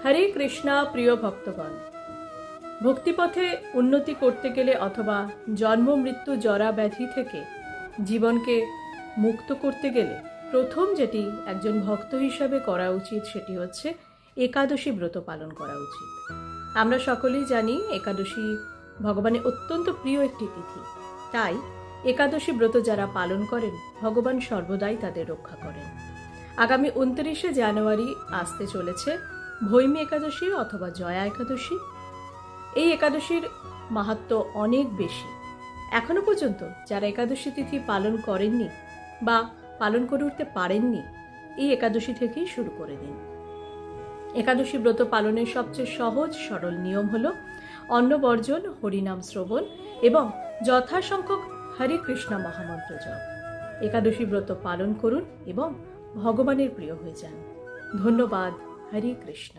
হরে কৃষ্ণা প্রিয় ভক্তগণ, ভক্তিপথে উন্নতি করতে গেলে অথবা জন্ম মৃত্যু জরা ব্যাধি থেকে জীবনকে মুক্ত করতে গেলে প্রথম যেটি একজন ভক্ত হিসাবে করা উচিত সেটি হচ্ছে একাদশী ব্রত পালন করা উচিত। আমরা সকলেই জানি একাদশী ভগবানের অত্যন্ত প্রিয় একটি তিথি, তাই একাদশী ব্রত যারা পালন করেন ভগবান সর্বদাই তাদের রক্ষা করেন। আগামী 29শে জানুয়ারি আসতে চলেছে ভৈমী একাদশী অথবা জয়া একাদশী। এই একাদশীর মাহাত্ম্য অনেক বেশি। এখনো পর্যন্ত যারা একাদশী তিথি পালন করেননি বা পালন করে উঠতে পারেননি, এই একাদশী থেকেই শুরু করে দিন। একাদশী ব্রত পালনের সবচেয়ে সহজ সরল নিয়ম হলো অন্ন বর্জন, হরিনাম শ্রবণ এবং যথাসংখ্যক হরে কৃষ্ণ মহামন্ত্র জপ। একাদশী ব্রত পালন করুন এবং ভগবানের প্রিয় হয়ে যান। ধন্যবাদ। হরে কৃষ্ণ।